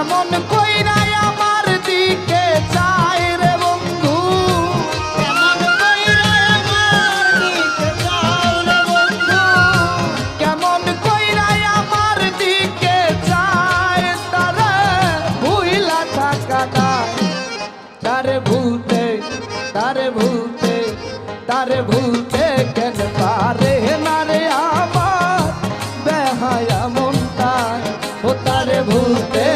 কেমন কইরা আমার দিকে চায় রে বন্ধু, কেমন কইরা আমার দিকে চাও রে বন্ধু, কেমন কইরা আমার দিকে চায়, তারে ভুইলা থাকা দায়, তারে ভুলতে তারে ভুলতে তারে ভুলতে কেন পারে না রে আমার বেহায়া মনটা, ও তারে ভুলতে